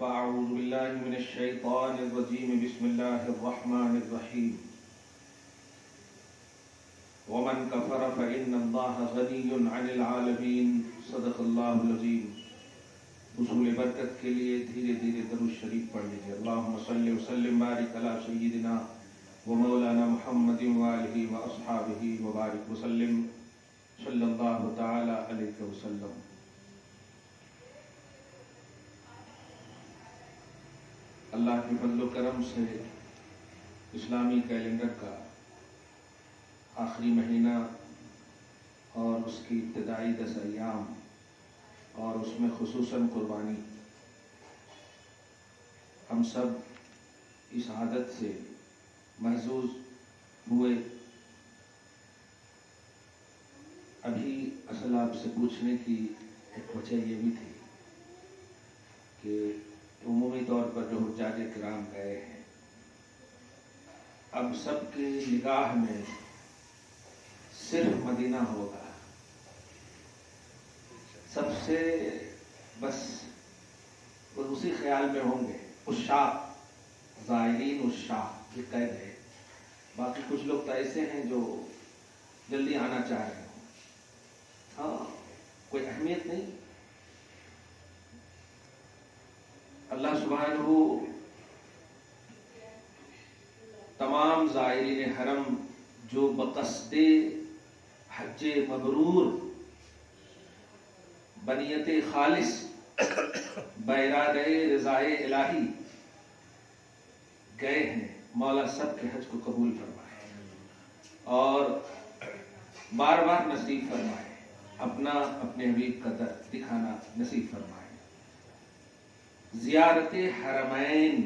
فأعوذ بالله من الشيطان الرجيم بسم الله الرحمن الرحيم ومن كفر فإن الله غني عن العالمين صدق الله العظيم. حصول برکت کے لیے دھیرے دھیرے درود شریف پڑھ لیجیے. اللہم صلی وسلم بارک علی سیدنا و مولانا محمد وآلہ واصحابہ وبارک وسلم صلی اللہ تعالی علیہ وسلم. اللہ کے فضل و کرم سے اسلامی کیلنڈر کا آخری مہینہ اور اس کی ابتدائی 10 ایام اور اس میں خصوصاً قربانی، ہم سب اس عادت سے محظوظ ہوئے. ابھی اصل آپ سے پوچھنے کی ایک وجہ یہ بھی تھی کہ عمومی طور پر جو حجاج کرام گئے ہیں، اب سب کی نگاہ میں صرف مدینہ ہوگا. سب سے بس اسی خیال میں ہوں گے. عشاق زائرین عشاق یہ قید ہے. باقی کچھ لوگ تو ایسے ہیں جو جلدی آنا چاہ رہے ہوں. ہاں، کوئی اہمیت نہیں. اللہ سبحانہ تمام زائرین حرم جو بقصد حج مبرور بنیت خالص بارادہ رضائے الہی گئے ہیں، مولا سب کے حج کو قبول فرمائے اور بار بار نصیب فرمائے. اپنا اپنے حبیب کا در دکھانا نصیب فرمائے. زیارت حرمین،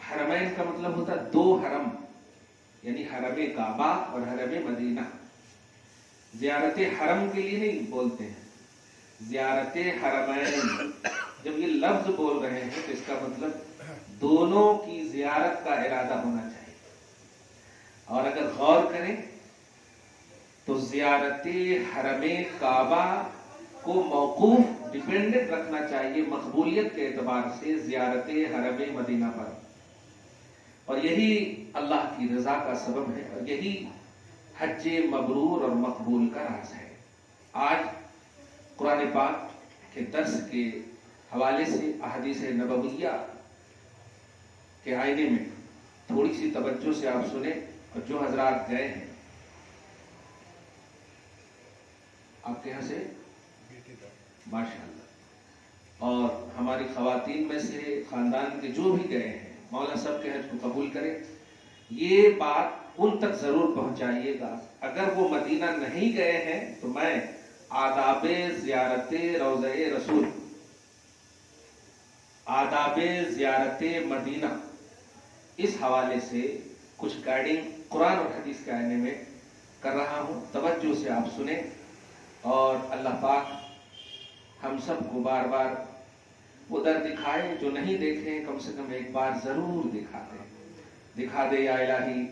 حرمین کا مطلب ہوتا ہے 2 حرم، یعنی حرم کعبہ اور حرم مدینہ. زیارت حرم کے لیے نہیں بولتے ہیں، زیارت حرمین. جب یہ لفظ بول رہے ہیں تو اس کا مطلب دونوں کی زیارت کا ارادہ ہونا چاہیے. اور اگر غور کریں تو زیارت حرم کعبہ کو موقوف ڈیپینڈنٹ رکھنا چاہیے مقبولیت کے اعتبار سے زیارت حرم مدینہ پر. اور یہی اللہ کی رضا کا سبب ہے اور یہی حج مبرور اور مقبول کا راز ہے. آج قرآن پاک کے درس کے حوالے سے احادیث نبویہ کے آئینے میں تھوڑی سی توجہ سے آپ سنیں. اور جو حضرات گئے ہیں، آپ کے یہاں سے ماشاءاللہ، اور ہماری خواتین میں سے خاندان کے جو بھی گئے ہیں، مولا سب کے حج کو قبول کرے. یہ بات ان تک ضرور پہنچائیے گا. اگر وہ مدینہ نہیں گئے ہیں تو میں آداب زیارت روضہ رسول، آداب زیارت مدینہ، اس حوالے سے کچھ گائیڈنگ قرآن اور حدیث کے آئینے میں کر رہا ہوں. توجہ سے آپ سنیں اور اللہ پاک ہم سب کو بار بار وہ در دکھائے. جو نہیں دیکھیں کم سے کم ایک بار ضرور دکھا دے یا الہی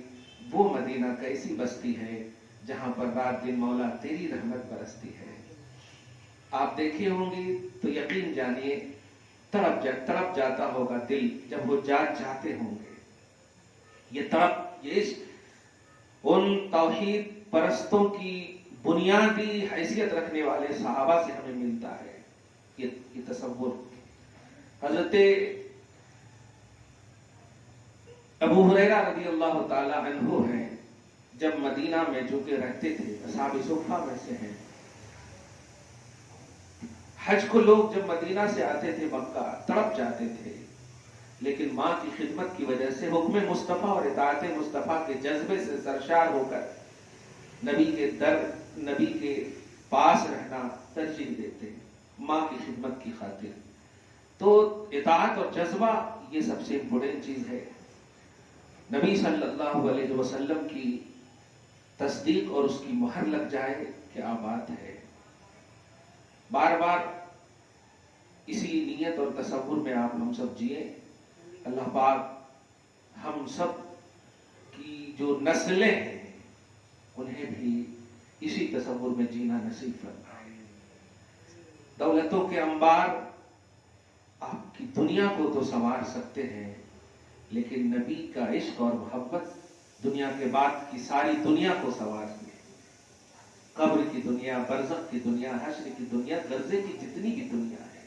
وہ مدینہ کیسی بستی ہے جہاں پر رات دن مولا تیری رحمت برستی ہے. آپ دیکھے ہوں گے تو یقین جانیے تڑپ جاتا ہوگا دل جب وہ جاتے ہوں گے. یہ ان توحید پرستوں کی بنیادی حیثیت رکھنے والے صحابہ سے ہمیں ملتا ہے. یہ تصور حضرت ابو ہریرہ رضی اللہ تعالی عنہ ہیں. جب مدینہ میں جو کہ رہتے تھے، اصحاب صفہ میں سے ہیں. حج کو لوگ جب مدینہ سے آتے تھے مکہ تڑپ جاتے تھے، لیکن ماں کی خدمت کی وجہ سے حکم مصطفیٰ اور اطاعت مصطفیٰ کے جذبے سے سرشار ہو کر نبی کے پاس رہنا ترجیح دیتے ہیں ماں کی خدمت کی خاطر. تو اطاعت اور جذبہ یہ سب سے امپورٹنٹ چیز ہے. نبی صلی اللہ علیہ وسلم کی تصدیق اور اس کی مہر لگ جائے کیا بات ہے. بار بار اسی نیت اور تصور میں آپ ہم سب جئیں. اللہ پاک ہم سب کی جو نسلیں ہیں انہیں بھی اسی تصور میں جینا نصیب فرمائے. دولتوں کے انبار آپ کی دنیا کو تو سنوار سکتے ہیں، لیکن نبی کا عشق اور محبت دنیا کے بعد کی ساری دنیا کو سنوارتی ہے۔ قبر کی دنیا، برزخ کی دنیا، حشر کی دنیا، درجے کی جتنی بھی دنیا ہے،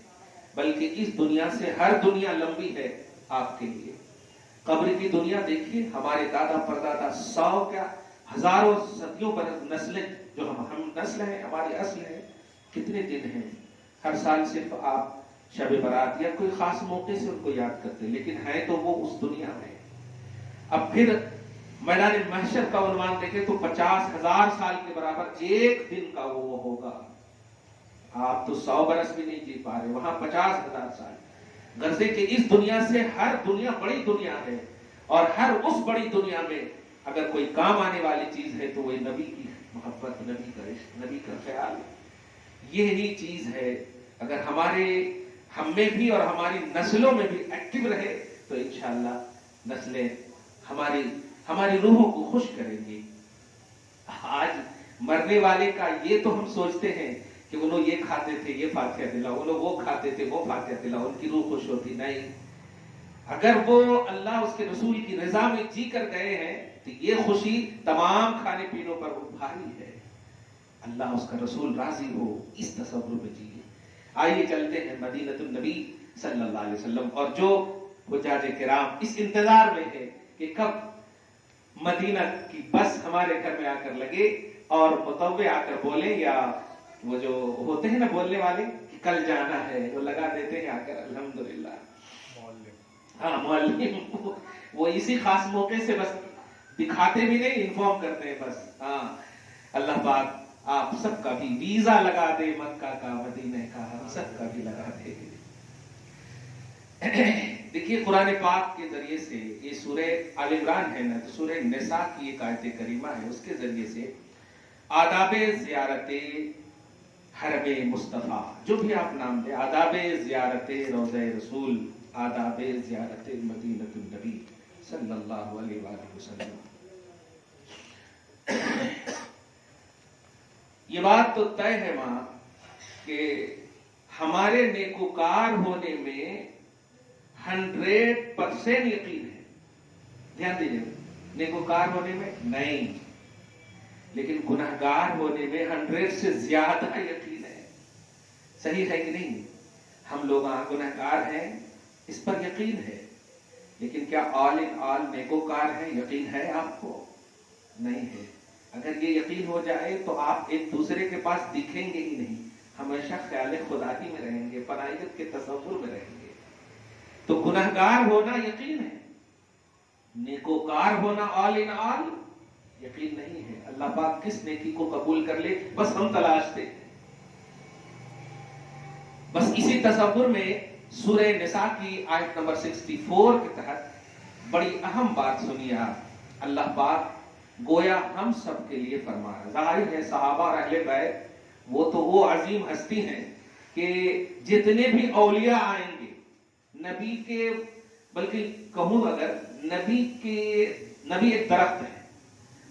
بلکہ اس دنیا سے ہر دنیا لمبی ہے آپ کے لیے۔ قبر کی دنیا دیکھیے، ہمارے دادا پردادا 100 کیا ہزاروں صدیوں پر نسلیں جو ہم نسل ہیں، ہماری اصل ہے، کتنے دن ہیں؟ ہر سال صرف آپ شب برات یا کوئی خاص موقع سے ان کو یاد کرتے، لیکن ہے تو وہ اس دنیا میں۔ اب پھر میدان محشر کا عنوان دیکھیں تو 50,000 سال کے برابر ایک دن کا وہ ہوگا۔ آپ تو 100 برس بھی نہیں جی پا رہے، وہاں 50,000 سال۔ غرضے کہ اس دنیا سے ہر دنیا بڑی دنیا ہے، اور ہر اس بڑی دنیا میں اگر کوئی کام آنے والی چیز ہے تو وہ نبی کی محبت، نبی کا عشق، نبی کا خیال، یہی چیز ہے۔ اگر ہم میں بھی اور ہماری نسلوں میں بھی ایکٹیو رہے تو انشاءاللہ نسلیں ہماری روحوں کو خوش کریں گی۔ آج مرنے والے کا یہ تو ہم سوچتے ہیں کہ وہ لوگ یہ کھاتے تھے، یہ فاتحہ دلا، وہ لوگ وہ کھاتے تھے، وہ فاتحہ دلا، ان کی روح خوش ہوتی نہیں۔ اگر وہ اللہ اس کے رسول کی رضا میں جی کر گئے ہیں تو یہ خوشی تمام کھانے پینوں پر وہ بھاری ہے۔ اللہ اس کا رسول راضی ہو، اس تصور میں جیے۔ آئیے چلتے ہیں مدینہ النبی صلی اللہ علیہ وسلم، اور جو حجاج کرام اس انتظار میں ہے کہ کب مدینہ کی بس ہمارے گھر میں آ کر لگے اور متوع آ کر بولے، یا وہ جو ہوتے ہیں نا بولنے والے کہ کل جانا ہے، وہ لگا دیتے ہیں آ کر الحمدللہ۔ ہاں معلم، وہ اسی خاص موقع سے بس دکھاتے بھی نہیں، انفارم کرتے ہیں بس۔ ہاں اللہ پاک آپ سب کا بھی ویزا لگا دے، مکہ کا، مدینہ کا، ہم سب کا بھی لگا دے۔ دیکھیے قرآن پاک کے ذریعے سے، یہ سورہ آل عمران ہے نا، تو سورہ نساء کی ایک آیت کریمہ ہے، اس کے ذریعے سے آداب زیارت حرم مصطفیٰ، جو بھی آپ نام دیں، آداب زیارت روضہ رسول، آداب زیارت مدینہ النبی صلی اللہ علیہ وآلہ وسلم۔ یہ بات تو طے ہے ماں کہ ہمارے نیکوکار ہونے میں 100% یقین ہے۔ دھیان دیجیے، نیکوکار ہونے میں نہیں، لیکن گناہگار ہونے میں 100 سے زیادہ یقین ہے۔ صحیح ہے کہ نہیں؟ ہم لوگ گناہگار ہیں، اس پر یقین ہے، لیکن کیا آل ان آل نیکوکار ہیں؟ یقین ہے آپ کو؟ نہیں ہے۔ اگر یہ یقین ہو جائے تو آپ ایک دوسرے کے پاس دکھیں گے ہی نہیں، ہمیشہ خیال خدا ہی میں رہیں گے، فنائیت کے تصور میں رہیں گے۔ تو گناہگار ہونا یقین ہے، نیکوکار ہونا آل ان آل یقین نہیں ہے۔ اللہ پاک کس نیکی کو قبول کر لے بس ہم تلاشتے ہیں۔ بس اسی تصور میں سورہ نساء کی آیت نمبر 64 کے تحت بڑی اہم بات سنیے آپ۔ اللہ پاک گویا ہم سب کے لیے فرما رہا ہے۔ ظاہر ہے صحابہ اور اہل بیت وہ تو وہ عظیم ہستی ہیں کہ جتنے بھی اولیاء آئیں گے نبی کے، بلکہ کہوں اگر نبی ایک درخت ہے،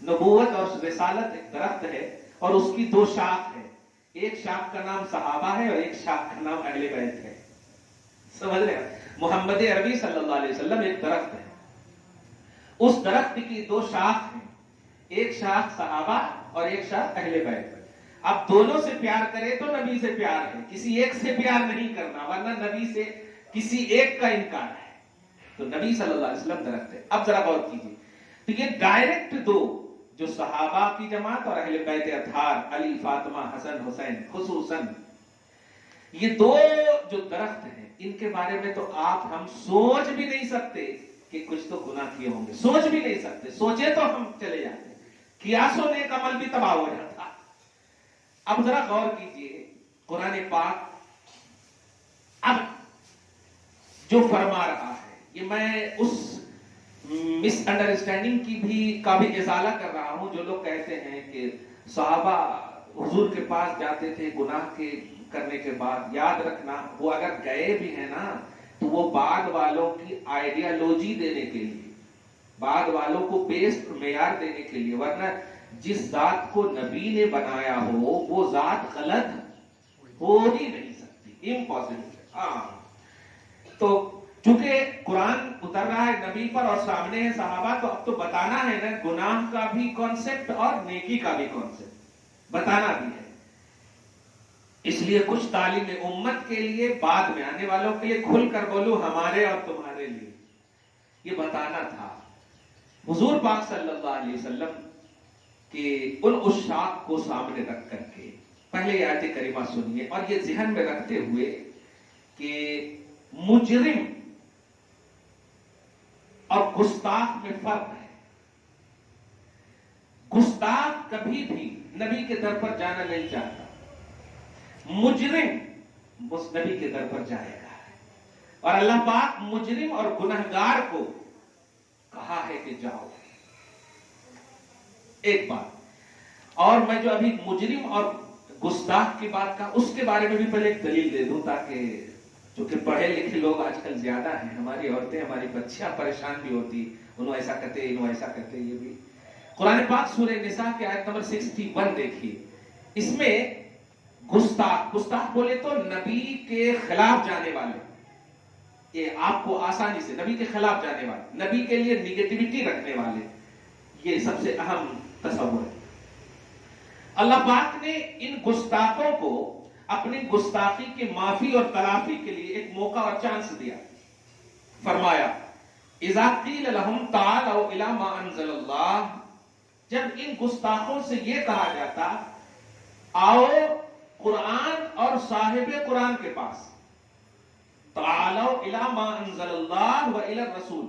نبوت اور رسالت ایک درخت ہے، اور اس کی 2 شاخ ہے، ایک شاخ کا نام صحابہ ہے اور ایک شاخ کا نام اہل بیت ہے۔ سمجھ رہے ہیں؟ محمد عربی صلی اللہ علیہ وسلم ایک درخت ہے، اس درخت کی 2 شاخ ہیں، ایک شاخ صحابہ اور ایک شاخ اہل بیت۔ اب دونوں سے پیار کرے تو نبی سے پیار ہے، کسی ایک سے پیار نہیں کرنا، ورنہ نبی سے کسی ایک کا انکار ہے۔ تو نبی صلی اللہ علیہ وسلم درخت ہے۔ اب ذرا غور کیجیے، تو یہ ڈائریکٹ 2 جو صحابہ کی جماعت اور اہل بیت اطہار، علی، فاطمہ، حسن، حسین خصوصاً، یہ 2 جو درخت ہیں ان کے بارے میں تو آپ ہم سوچ بھی نہیں سکتے کہ کچھ تو گناہ کیے ہوں گے، سوچ بھی نہیں سکتے، سوچے تو ہم چلے جاتے، قیاسوں نے ایک عمل بھی تباہ ہو جاتا۔ اب ذرا غور کیجئے، قرآن پاک اب جو فرما رہا ہے، یہ میں اس مس انڈرسٹینڈنگ کا بھی ازالہ کر رہا ہوں جو لوگ کہتے ہیں کہ صحابہ حضور کے پاس جاتے تھے گناہ کے کرنے کے بعد۔ یاد رکھنا، وہ اگر گئے بھی ہیں نا تو وہ بعد والوں کی آئیڈیالوجی دینے کے لیے، بعد والوں کو بیسٹ معیار دینے کے لیے، ورنہ جس ذات کو نبی نے بنایا ہو وہ ذات غلط ہو ہی نہیں سکتی، امپاسبل ہے۔ ہاں تو چونکہ قرآن اتر رہا ہے نبی پر اور سامنے ہے صحابہ، تو اب تو بتانا ہے نا، گناہ کا بھی کانسیپٹ اور نیکی کا بھی کانسیپٹ بتانا بھی ہے. اس لیے کچھ تعلیم امت کے لیے، بعد میں آنے والوں کے لیے کھل کر بولو، ہمارے اور تمہارے لیے یہ بتانا تھا. حضور پاک صلی اللہ علیہ وسلم کے ان عشاق کو سامنے رکھ کر کے پہلے یہ آیت کریمہ سنیے، اور یہ ذہن میں رکھتے ہوئے کہ مجرم اور گستاخ میں فرق ہے. گستاخ کبھی بھی نبی کے در پر جانا نہیں چاہتا، مجرم اس نبی کے در پر جائے گا. اور اللہ پاک مجرم اور گنہگار کو کہا ہے کہ جاؤ. ایک بات اور، میں جو ابھی مجرم اور گستاخ کی بات کا، اس کے بارے میں بھی پہلے ایک دلیل دے دوں، تاکہ چونکہ پڑھے لکھے لوگ آج کل زیادہ ہیں، ہماری عورتیں، ہماری بچیاں پریشان بھی ہوتی، انہوں ایسا کرتے، انہوں ایسا کرتے. یہ بھی قرآن پاک سورہ نساء کی آیت نمبر 61 دیکھیے. اس میں گستاخ بولے تو نبی کے خلاف جانے والے، یہ آپ کو آسانی سے نبی کے خلاف جانے والے، نبی کے لیے نیگیٹیوٹی رکھنے والے، یہ سب سے اہم تصور ہے. اللہ پاک نے ان گستاخوں کو اپنی گستاخی کی معافی اور تلافی کے لیے ایک موقع اور چانس دیا. فرمایا اذا قیل لهم تعالوا الى ما انزل اللہ، جب ان گستاخوں سے یہ کہا جاتا آؤ قرآن اور صاحب قرآن کے پاس، تعالوا الى ما انزل اللہ والى الرسول،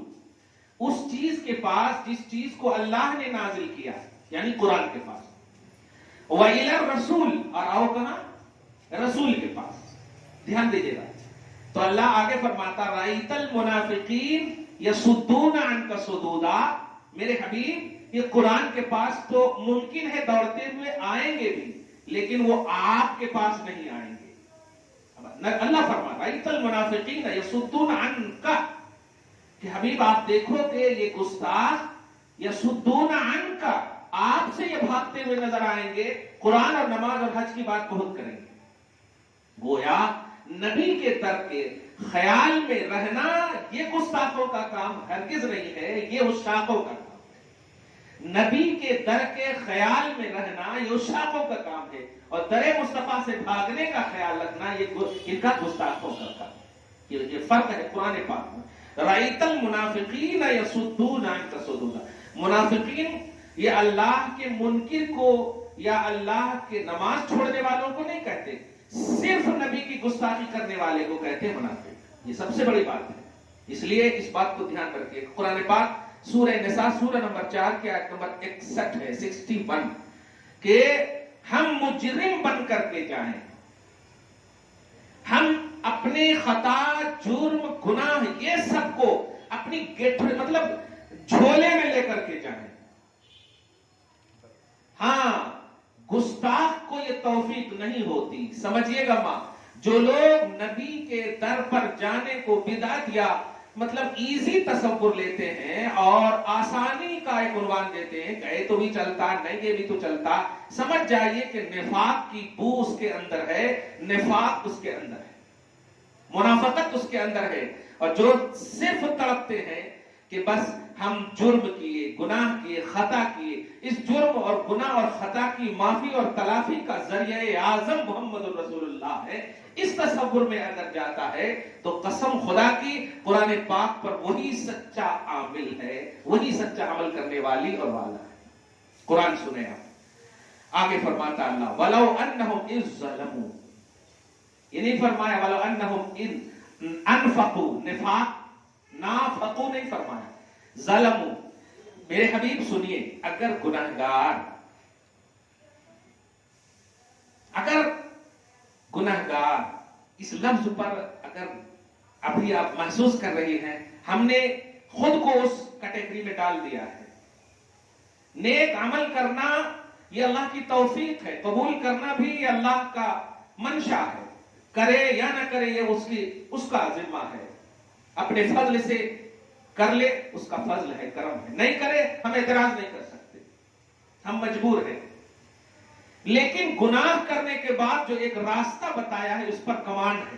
اس چیز کے پاس جس چیز کو اللہ نے نازل کیا، یعنی قرآن کے پاس، وَإِلَى الرَّسُولِ، اور آؤ کہاں؟ رسول کے پاس. دھیان دیجیے گا. تو اللہ آگے فرماتا رَأَيْتَ الْمُنَافِقِينَ يَصُدُّونَ عَنْكَ صُدُودًا، میرے حبیب یہ قرآن کے پاس تو ممکن ہے دوڑتے ہوئے آئیں گے بھی، لیکن وہ آپ کے پاس نہیں آئیں گے. اللہ فرماتا رَأَيْتَ الْمُنَافِقِينَ يَصُدُّونَ عَنْكَ، کہ حبیب آپ دیکھو کہ یہ گستاخ یصدون عنک، آپ سے یہ بھاگتے ہوئے نظر آئیں گے، قرآن اور نماز اور حج کی بات بہت کریں گے. گویا نبی کے در کے خیال میں رہنا یہ گستاخوں کا کام ہرگز نہیں ہے، یہ عشاقوں کا کام ہے. نبی کے در کے خیال میں رہنا یہ عشاقوں کا کام ہے، اور در مصطفیٰ سے بھاگنے کا خیال رکھنا یہ ان کا گستاخوں کا کام ہے. یہ فرق ہے قرآن پاک میں. رَأَيْتَ الْمُنَافِقِينَ يَصُدُّونَ عَنْكَ صُدُودًا، منافقین یہ اللہ کے منکر کو یا اللہ کے نماز چھوڑنے والوں کو نہیں کہتے، صرف نبی کی گستاخی کرنے والے کو کہتے ہیں منافق. یہ سب سے بڑی بات ہے. اس لیے اس بات کو دھیان رکھیے. قرآن پاک سورہ نساء سورہ نمبر 4 کی آیت نمبر 61 ہے، 61، کہ ہم مجرم بن کر کے جائیں، ہم اپنے خطا، جرم، گناہ یہ سب کو اپنی مطلب جھولے میں لے کر کے جائیں. ہاں گستاخ کو یہ توفیق نہیں ہوتی. سمجھیے گا ماں، جو لوگ نبی کے در پر جانے کو بدعت یا مطلب ایزی تصور لیتے ہیں اور آسانی کا ایک عنوان دیتے ہیں، کہے تو بھی چلتا، نہیں یہ بھی تو چلتا، سمجھ جائیے کہ نفاق کی بو اس کے اندر ہے، نفاق اس کے اندر ہے، منافقت اس کے اندر ہے. اور جو صرف تڑپتے ہیں کہ بس ہم جرم کیے، گناہ کیے، خطا کیے، اس جرم اور گناہ اور خطا کی معافی اور تلافی کا ذریعہ اعظم محمد الرسول اللہ ہے، اس تصور میں اگر جاتا ہے تو قسم خدا کی قرآن پاک پر وہی سچا عامل ہے، وہی سچا عمل کرنے والی اور والا ہے. قرآن سنیں آپ. آگے فرماتا اللہ وَلَوْ أَنَّهُمْ إِذْ ظَلَمُوا، یہ نہیں فرمایا وَلَوْ أَنَّهُمْ إِذْ أَنفَقُوا، نفاق نافقوا نہیں فرمایا، ظلموا. میرے حبیب سنیے، اگر گناہگار اس لفظ پر اگر ابھی آپ محسوس کر رہی ہیں، ہم نے خود کو اس کیٹیگری میں ڈال دیا ہے. نیک عمل کرنا یہ اللہ کی توفیق ہے، قبول کرنا بھی یہ اللہ کا منشا ہے، کرے یا نہ کرے یہ اس کا ذمہ ہے. اپنے فضل سے کر لے اس کا فضل ہے، کرم ہے، نہیں کرے ہم اعتراض نہیں کر سکتے، ہم مجبور ہیں. لیکن گناہ کرنے کے بعد جو ایک راستہ بتایا ہے اس پر کمانڈ ہے.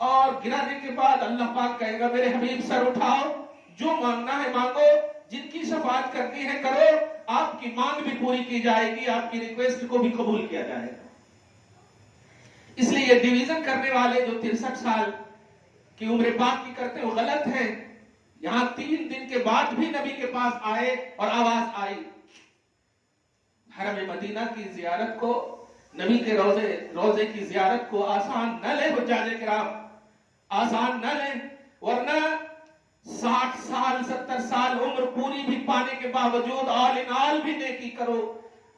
اور گرانے کے بعد اللہ پاک کہے گا میرے حبیب سر اٹھاؤ، جو مانگنا ہے مانگو، جن کی شفاعت کرنی ہے کرو، آپ کی مانگ بھی پوری کی جائے گی، آپ کی ریکویسٹ کو بھی قبول کیا جائے گا۔ اس لیے یہ ڈویژن کرنے والے جو 63 سال کی عمر پاک کی کرتے وہ غلط ہے۔ یہاں 3 دن کے بعد بھی نبی کے پاس آئے اور آواز آئی، حرم مدینہ کی زیارت کو، نبی کے روزے کی زیارت کو آسان نہ لے حجاج کرام، آسان نہ لیں، ورنہ 60 سال 70 سال عمر پوری بھی پانے کے باوجود آل ان آل بھی نیکی کرو،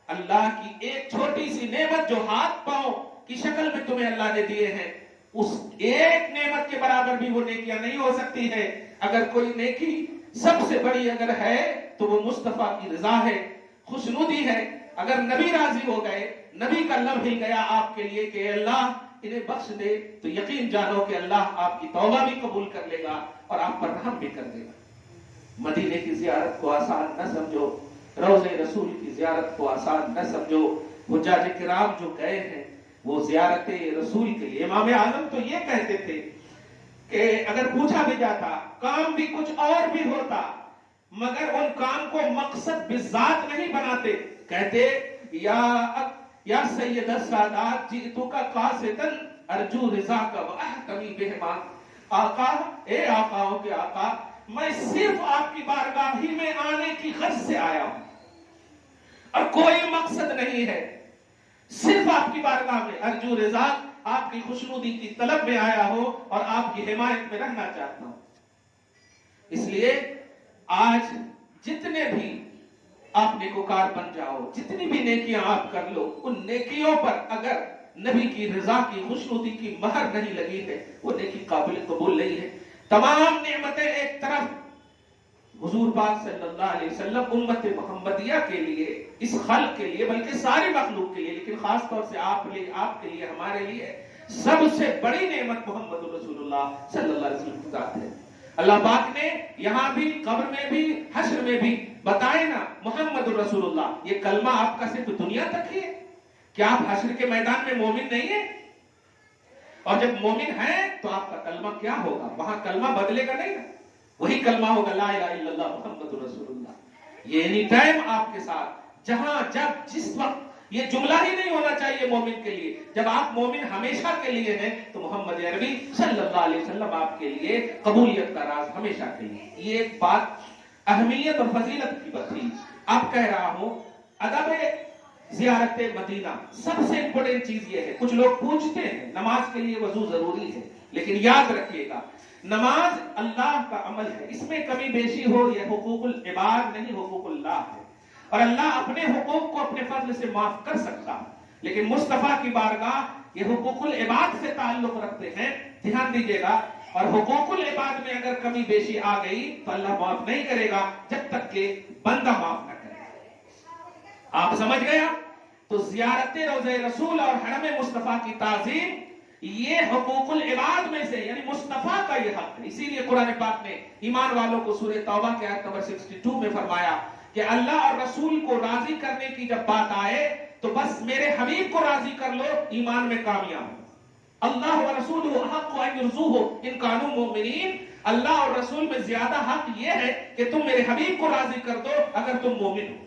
اللہ کی ایک چھوٹی سی نعمت جو ہاتھ پاؤں کی شکل میں تمہیں اللہ نے دیے ہیں، اس ایک نعمت کے برابر بھی وہ نیکیاں نہیں ہو سکتی ہے۔ اگر کوئی نیکی سب سے بڑی اگر ہے تو وہ مصطفیٰ کی رضا ہے، خوشنودی ہے۔ اگر نبی راضی ہو گئے، نبی کا لب ہل گیا آپ کے لیے کہ اللہ انہیں بخش دے، تو یقین جانو کہ اللہ آپ کی توبہ بھی قبول کر لے گا اور آپ پر رحم بھی کر دے گا۔ مدینے کی زیارت کو آسان نہ سمجھو، روضہ رسول کی زیارت کو آسان نہ سمجھو۔ حجاج کرام جو گئے ہیں وہ زیارت رسول کے لیے، امام اعظم تو یہ کہتے تھے کہ اگر پوچھا بھی جاتا کام بھی کچھ اور بھی ہوتا مگر ان کام کو مقصد بذات نہیں بناتے، کہتے یا سید السادات جئتک قاصدا ارجو رضاک واحتمی بہما، آقا اے آقاؤں کے آقا میں صرف آپ کی بارگاہ ہی میں آنے کی غرض سے آیا ہوں اور کوئی مقصد نہیں ہے، صرف آپ کی بارگاہ میں ارجو رضا، آپ کی خوشنودی کی طلب میں آیا ہوں اور آپ کی حمایت میں رہنا چاہتا ہوں۔ اس لیے آج جتنے بھی آپ نیکوکار بن جاؤ، جتنی بھی نیکیاں آپ کر لو، ان نیکیوں پر اگر نبی کی رضا کی خوشنودی کی مہر نہیں لگی ہے وہ نیکی قابل قبول نہیں ہے۔ تمام نعمتیں ایک طرف حضور پاک صلی اللہ علیہ وسلم امت محمدیہ کے لیے، اس خلق کے لیے، بلکہ ساری مخلوق کے لیے، لیکن خاص طور سے آپ کے لیے، ہمارے لیے سب سے بڑی نعمت محمد رسول اللہ صلی اللہ علیہ وسلم کی ذات ہے۔ اللہ پاک نے یہاں بھی، قبر میں بھی، حشر میں بھی بتائے نا محمد رسول اللہ، یہ کلمہ آپ کا صرف دنیا تک ہی ہے، کیا آپ حشر کے میدان میں مومن نہیں ہیں؟ اور جب مومن ہیں تو آپ کا کلمہ کیا ہوگا؟ وہاں کلمہ بدلے گا نہیں نا، وہی کلمہ ہوگا لا الہ الا اللہ محمد رسول اللہ۔ یہ اینی ٹائم آپ کے ساتھ، جہاں جب جس وقت، یہ جملہ ہی نہیں ہونا چاہیے مومن کے لیے، جب آپ مومن ہمیشہ کے لیے ہیں تو محمد عربی صلی اللہ علیہ وسلم آپ کے لیے قبولیت کا راز ہمیشہ کے لیے۔ یہ ایک بات اہمیت اور فضیلت کی بات تھی۔ اب کہہ رہا ہوں ادب زیارت مدینہ، سب سے امپورٹنٹ چیز یہ ہے، کچھ لوگ پوچھتے ہیں نماز کے لیے وضو ضروری ہے، لیکن یاد رکھیے گا نماز اللہ کا عمل ہے، اس میں کمی بیشی ہو یہ حقوق العباد نہیں، حقوق اللہ ہے، اور اللہ اپنے حقوق کو اپنے فضل سے معاف کر سکتا ہے، لیکن مصطفیٰ کی بارگاہ یہ حقوق العباد سے تعلق رکھتے ہیں، دھیان دیجیے گا، اور حقوق العباد میں اگر کمی بیشی آ گئی تو اللہ معاف نہیں کرے گا جب تک کہ بندہ معاف نہ کرے۔ آپ سمجھ گیا؟ تو زیارت روضہ رسول اور حرم مصطفیٰ کی تعظیم یہ حقوق العباد میں سے، یعنی مصطفیٰ کا یہ حق ہے۔ اسی لیے قرآن پاک نے ایمان والوں کو سورہ توبہ کے آیت نمبر 62 میں فرمایا کہ اللہ اور رسول کو راضی کرنے کی جب بات آئے تو بس میرے حبیب کو راضی کر لو، ایمان میں کامیاب ہو۔ اللہ و رسول احق ان یرضوہ ان کانوا مؤمنین، اللہ اور رسول میں زیادہ حق یہ ہے کہ تم میرے حبیب کو راضی کر دو اگر تم مومن ہو،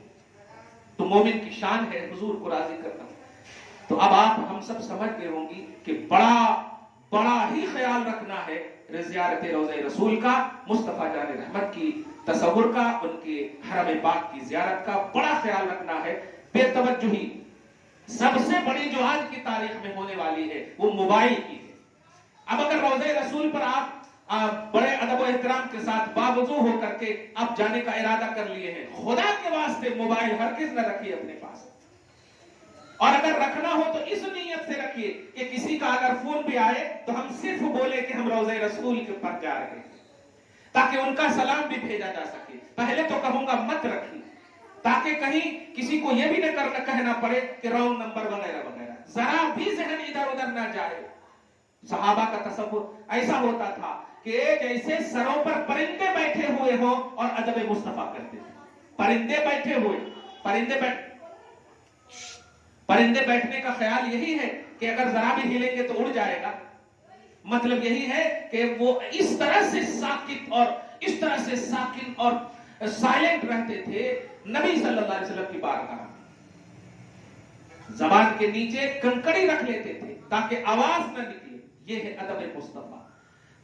تو مومن کی شان ہے حضور کو راضی کرنا۔ تو اب آپ ہم سب سمجھ گئے ہوں گی کہ بڑا ہی خیال رکھنا ہے زیارت روضہ رسول کا، مصطفیٰ جان رحمت کی تصور کا، ان کے حرم پاک کی زیارت کا بڑا خیال رکھنا ہے۔ بے توجہی سب سے بڑی جو آج کی تاریخ میں ہونے والی ہے وہ موبائل کی ہے۔ اب اگر روضہ رسول پر آپ بڑے ادب و احترام کے ساتھ باوضو ہو کر کے آپ جانے کا ارادہ کر لیے ہیں، خدا کے واسطے موبائل ہرگز نہ رکھیے اپنے پاس، اور اگر رکھنا ہو تو اس نیت سے رکھیے کہ کسی کا اگر فون بھی آئے تو ہم صرف بولے کہ ہم روضہ رسول کے پر جا رہے ہیں، تاکہ ان کا سلام بھی بھیجا جا سکے۔ پہلے تو کہوں گا مت رکھیے، تاکہ کہیں کسی کو یہ بھی نہ کہنا پڑے کہ رانگ نمبر وغیرہ وغیرہ، ذرا بھی ذہن ادھر ادھر نہ جائے۔ صحابہ کا تصور ایسا ہوتا تھا کہ جیسے سروں پر پرندے بیٹھے ہوئے ہوں اور ادب مصطفیٰ کرتے تھے۔ پرندے بیٹھے ہوئے، پرندے بیٹھنے کا خیال یہی ہے کہ اگر ذرا بھی ہلیں گے تو اڑ جائے گا، مطلب یہی ہے کہ وہ اس طرح سے ساکت اور اس طرح سے ساکن اور سائلنٹ رہتے تھے نبی صلی اللہ علیہ وسلم کی بارگاہ میں، زبان کے نیچے کنکڑی رکھ لیتے تھے تاکہ آواز نہ نکلے. یہ ہے ادب مصطفیٰ.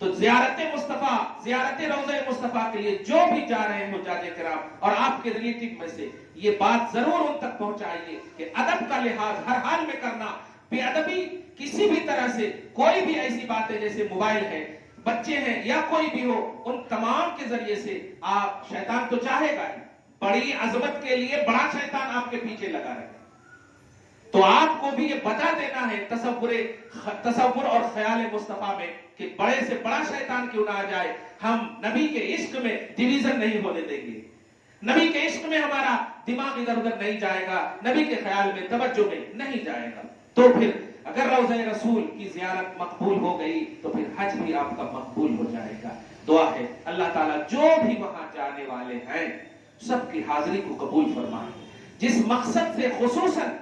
تو زیارت مصطفیٰ، زیارت روضہ مصطفیٰ کے لیے جو بھی جا رہے ہیں حجاج کرام اور آپ کے ریلیٹیو میں سے، یہ بات ضرور ان تک پہنچائیے کہ ادب کا لحاظ ہر حال میں کرنا. بے ادبی کسی بھی طرح سے، کوئی بھی ایسی باتیں جیسے موبائل ہے، بچے ہیں یا کوئی بھی ہو، ان تمام کے ذریعے سے آپ، شیطان تو چاہے گا ہی، بڑی عظمت کے لیے بڑا شیطان آپ کے پیچھے لگا رہے. تو آپ کو بھی یہ بتا دینا ہے تصور اور خیال مصطفیٰ میں کہ بڑے سے بڑا شیطان کیوں نہ آ جائے، ہم نبی کے عشق میں ڈویژن نہیں ہونے دیں گے. نبی کے عشق میں ہمارا دماغ ادھر ادھر نہیں جائے گا، نبی کے خیال میں توجہ میں نہیں جائے گا. تو پھر اگر روضہ رسول کی زیارت مقبول ہو گئی تو پھر حج بھی آپ کا مقبول ہو جائے گا. دعا ہے اللہ تعالیٰ جو بھی وہاں جانے والے ہیں سب کی حاضری کو قبول فرمائے. جس مقصد سے، خصوصاً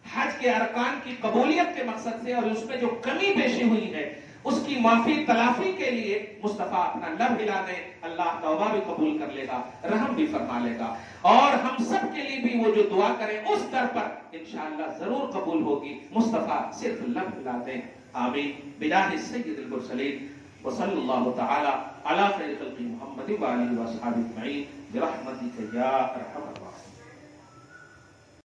حج کے ارکان کی قبولیت کے مقصد سے، اور اس میں جو کمی بیشی ہوئی ہے اس کی معافی تلافی کے لیے مصطفیٰ اپنا لب ہلا دیں. اللہ توبہ بھی قبول کر لے گا، رحم بھی فرما لے گا، اور ہم سب کے لیے بھی وہ جو دعا کریں اس در پر انشاءاللہ ضرور قبول ہوگی. مصطفیٰ صرف لب ہلا دیں. آمین. بجاہ سید المرسلین وصلی اللہ تعالی علی خیر خلق محمد وآلہ وصحبہ اجمعین برحمتک یا ارحم الراحمین.